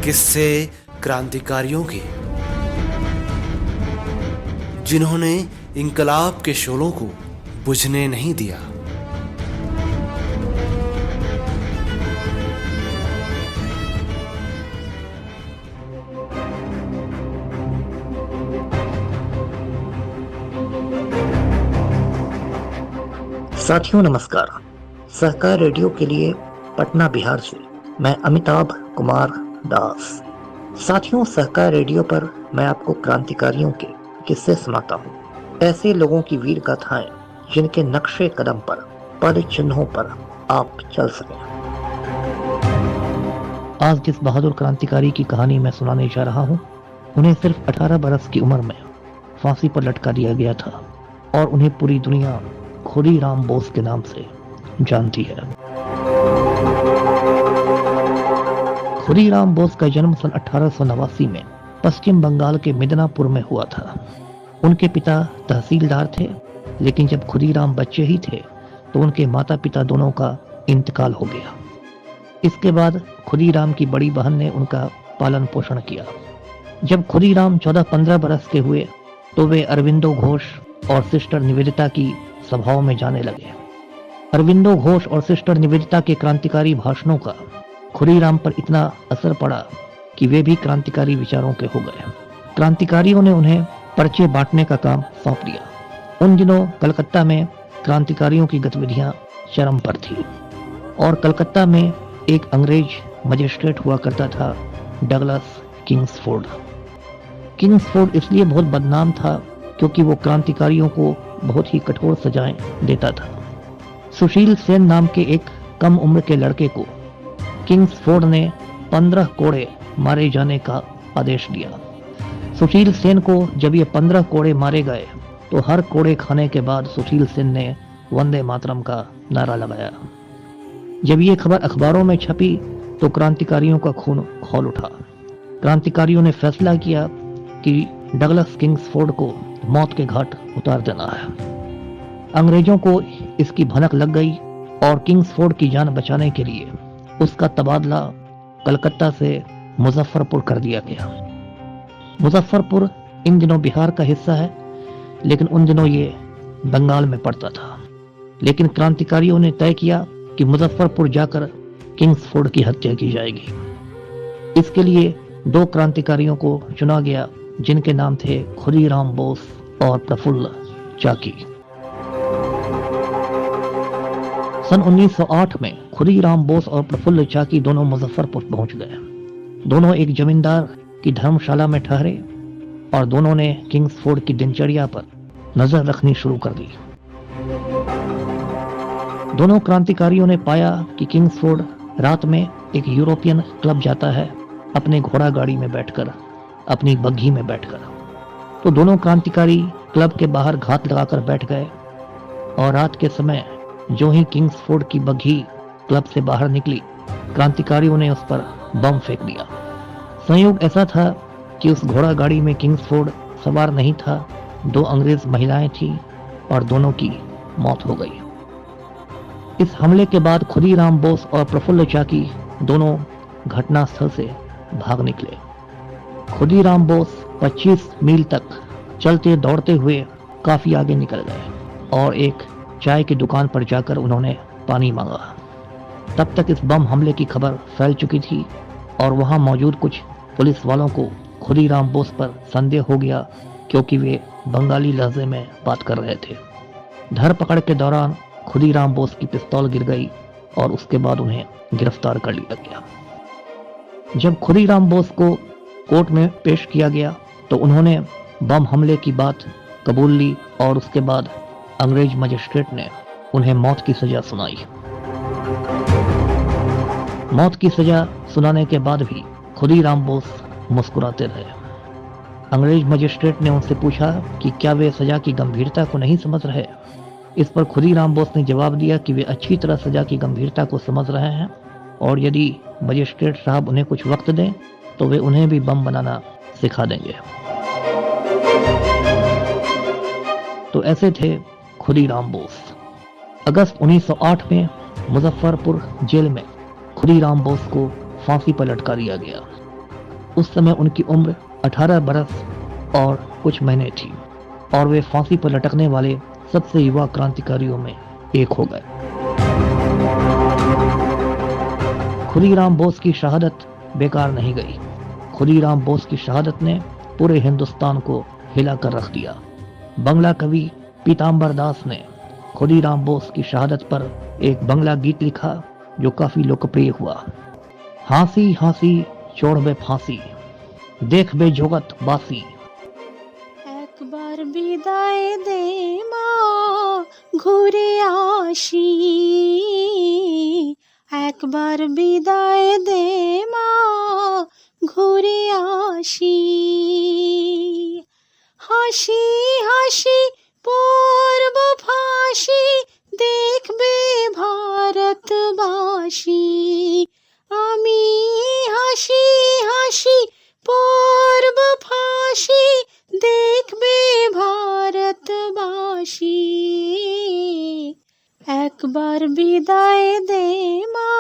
किस्से क्रांतिकारियों के जिन्होंने इंकलाब के शोलों को बुझने नहीं दिया। साथियों नमस्कार। सहकार रेडियो के लिए पटना बिहार से मैं अमिताभ कुमार दास। साथियों, सहकार रेडियो पर मैं आपको क्रांतिकारियों के किस्से सुनाता हूँ। ऐसे लोगों की वीर गाथाएं जिनके नक्शे कदम पर, पद चिन्हों पर आप चल सकें। आज जिस बहादुर क्रांतिकारी की कहानी मैं सुनाने जा रहा हूँ, उन्हें सिर्फ 18 बरस की उम्र में फांसी पर लटका दिया गया था और उन्हें पूरी दुनिया खुदीराम बोस के नाम से जानती है। खुदीराम बोस का जन्म सन 1889 में पश्चिम बंगाल के मिदनापुर में हुआ था। उनके पिता तहसीलदार थे, लेकिन जब खुदीराम बच्चे ही थे तो उनके माता पिता दोनों का इंतकाल हो गया। इसके बाद खुदीराम की बड़ी बहन ने उनका पालन पोषण किया। जब खुदीराम 14-15 बरस के हुए तो वे अरविंदो घोष और सिस्टर निवेदिता की सभाओं में जाने लगे। अरविंदो घोष और सिस्टर निवेदिता के क्रांतिकारी भाषणों का खुदीराम पर इतना असर पड़ा कि वे भी क्रांतिकारी विचारों के हो गए। क्रांतिकारियों ने उन्हें पर्चे बांटने का काम सौंप दिया। उन दिनों कलकत्ता में क्रांतिकारियों की गतिविधियां चरम पर थी और कलकत्ता में एक अंग्रेज मजिस्ट्रेट हुआ करता था, डगलस किंग्सफोर्ड। किंग्सफोर्ड इसलिए बहुत बदनाम था क्योंकि वो क्रांतिकारियों को बहुत ही कठोर सजाएं देता था। सुशील सेन नाम के एक कम उम्र के लड़के को किंग्सफोर्ड ने 15 कोड़े मारे जाने का आदेश दिया। सुशील सेन को जब ये 15 कोड़े मारे गए तो हर कोड़े खाने के बाद सुशील सेन ने वंदे मातरम का नारा लगाया। जब ये खबर अखबारों में छपी तो क्रांतिकारियों का खून खौल उठा। क्रांतिकारियों ने फैसला किया कि डगलस किंग्सफोर्ड को मौत के घाट उतार देना है। अंग्रेजों को इसकी भनक लग गई और किंग्सफोर्ड की जान बचाने के लिए उसका तबादला कलकत्ता से मुजफ्फरपुर कर दिया गया। मुजफ्फरपुर इन दिनों बिहार का हिस्सा है, लेकिन उन दिनों ये बंगाल में पड़ता था। लेकिन क्रांतिकारियों ने तय किया कि मुजफ्फरपुर जाकर किंग्सफोर्ड की हत्या की जाएगी। इसके लिए 2 क्रांतिकारियों को चुना गया जिनके नाम थे खुदीराम बोस और प्रफुल्ल चाकी। सन 1908 में खुदीराम बोस और प्रफुल्ल चाकी दोनों मुजफ्फरपुर पहुंच गए। दोनों एक जमींदार की धर्मशाला में ठहरे और दोनों ने किंग्सफोर्ड की दिनचर्या पर नजर रखनी शुरू कर दी। दोनों क्रांतिकारियों ने पाया कि किंग्सफोर्ड रात में एक यूरोपियन क्लब जाता है अपने घोड़ा गाड़ी में बैठकर, अपनी बग्घी में बैठकर। तो दोनों क्रांतिकारी क्लब के बाहर घात लगाकर बैठ गए और रात के समय जो ही किंग्सफोर्ड की बग्घी क्लब से बाहर निकली, क्रांतिकारियों ने उस पर बम फेंक दिया। संयोग ऐसा था कि उस घोड़ा गाड़ी में किंग्सफोर्ड सवार नहीं था, 2 अंग्रेज महिलाएं थीं और दोनों की मौत हो गई। इस हमले के बाद खुदीराम बोस और प्रफुल्ल चाकी दोनों घटनास्थल से भाग निकले। खुदीराम बोस 25 मील तक चलते दौड़ते हुए काफी आगे निकल गए और एक चाय की दुकान पर जाकर उन्होंने पानी मांगा। तब तक इस बम हमले की खबर फैल चुकी थी और वहां मौजूद कुछ पुलिस वालों को खुदीराम बोस पर संदेह हो गया क्योंकि वे बंगाली लहजे में बात कर रहे थे। धरपकड़ के दौरान खुदीराम बोस की पिस्तौल गिर गई और उसके बाद उन्हें गिरफ्तार कर लिया गया। जब खुदीराम बोस को कोर्ट में पेश किया गया तो उन्होंने बम हमले की बात कबूल ली और उसके बाद अंग्रेज मजिस्ट्रेट ने उन्हें मौत की सजा सुनाई। मौत की सजा सुनाने के बाद भी खुदीराम बोस मुस्कुराते रहे। अंग्रेज मजिस्ट्रेट ने उनसे पूछा कि क्या वे सजा की गंभीरता को नहीं समझ रहे। इस पर खुदीराम बोस ने जवाब दिया कि वे अच्छी तरह सजा की गंभीरता को समझ रहे हैं और यदि मजिस्ट्रेट साहब उन्हें कुछ वक्त दें तो वे उन्हें भी बम बनाना सिखा देंगे। तो ऐसे थे खुदीराम बोस। अगस्त 1908 में मुजफ्फरपुर जेल में खुदीराम बोस को फांसी पर लटका दिया गया। उस समय उनकी उम्र 18 बरस और कुछ महीने थी और वे फांसी पर लटकने वाले सबसे युवा क्रांतिकारियों में एक हो गए। खुदीराम बोस की शहादत बेकार नहीं गई। खुदीराम बोस की शहादत ने पूरे हिंदुस्तान को हिला कर रख दिया। बंगला कवि पीताम्बर दास ने खुदीराम बोस की शहादत पर एक बंगला गीत लिखा जो काफी लोकप्रिय हुआ। हाँसी हाँसी चोड़ बे फांसी, देख बे जोगत बासी। एक बार বিদায় দে মা ঘুরে আসি, একবার বিদায় দে মা ঘুরে আসি। হাসি হাসি পড়ব ফাঁসি, দেখবে ভারতবাসী। আমি হাসি হাসি পড়ব ফাঁসি, দেখবে ভারতবাসী। একবার বিদায় দে মা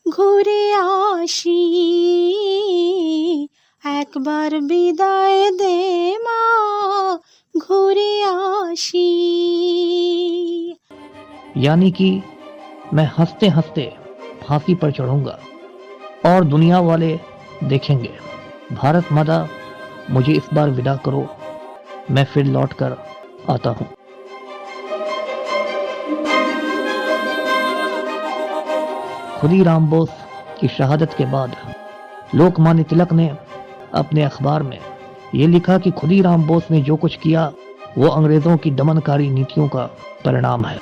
ঘুরে আসি, একবার বিদায় দে মা ঘুরে আসি। यानी कि मैं हंसते हंसते फांसी पर चढ़ूंगा और दुनिया वाले देखेंगे। भारत माता मुझे इस बार विदा करो, मैं फिर लौट कर आता हूं। खुदीराम बोस की शहादत के बाद लोकमान्य तिलक ने अपने अखबार में ये लिखा कि खुदीराम बोस ने जो कुछ किया वो अंग्रेजों की दमनकारी नीतियों का परिणाम है।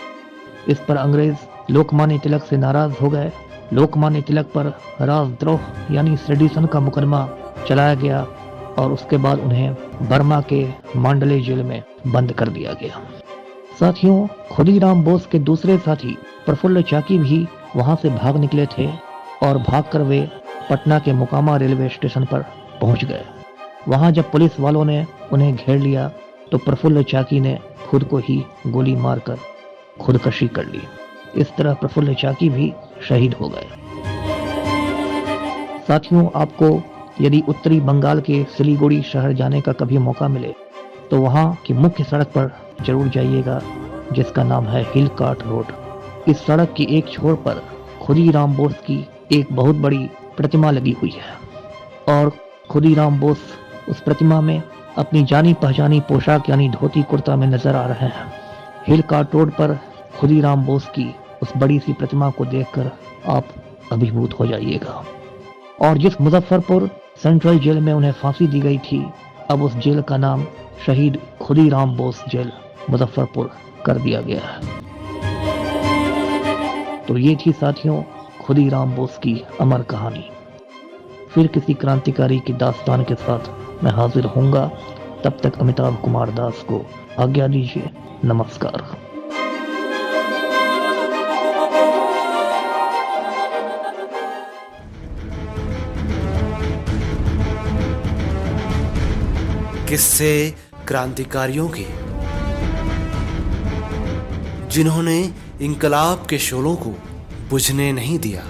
इस पर अंग्रेज लोकमान्य तिलक से नाराज हो गए। लोकमान्य तिलक पर राजद्रोह यानी सेडिशन का मुकदमा चलाया गया और उसके बाद उन्हें बर्मा के मांडले जेल में बंद कर दिया गया। साथियों, खुदीराम बोस के दूसरे साथी प्रफुल्ल चाकी भी वहां से भाग निकले थे और भागकर वे पटना के मोकामा रेलवे स्टेशन पर पहुंच गए। वहां जब पुलिस वालों ने उन्हें घेर लिया तो प्रफुल्ल चाकी ने खुद को ही गोली मारकर खुदकशी कर ली। इस तरह प्रफुल्ल चाकी भी शहीद हो गए। साथियों, आपको यदि उत्तरी बंगाल के सिलीगुड़ी शहर जाने का कभी मौका मिले तो वहां की मुख्य सड़क पर जरूर जाइएगा जिसका नाम है हिल कार्ट रोड। इस सड़क की एक छोर पर खुदीराम बोस की एक बहुत बड़ी प्रतिमा लगी हुई है और खुदीराम बोस उस प्रतिमा में अपनी जानी पहचानी पोशाक यानी धोती कुर्ता में नजर आ रहे हैं। हिल कार्ट रोड पर खुदीराम बोस की उस बड़ी सी प्रतिमा को देखकर आप अभिभूत हो जाइएगा। और जिस मुजफ्फरपुर सेंट्रल जेल में उन्हें फांसी दी गई थी, अब उस जेल का नाम शहीद खुदीराम बोस जेल मुजफ्फरपुर कर दिया गया है। तो ये थी साथियों खुदीराम बोस की अमर कहानी। फिर किसी क्रांतिकारी की दास्तान के साथ मैं हाजिर होऊंगा। तब तक अमिताभ कुमार दास को आज्ञा दीजिए। नमस्कार। किस्से क्रांतिकारियों के जिन्होंने इंकलाब के शोलों को बुझने नहीं दिया।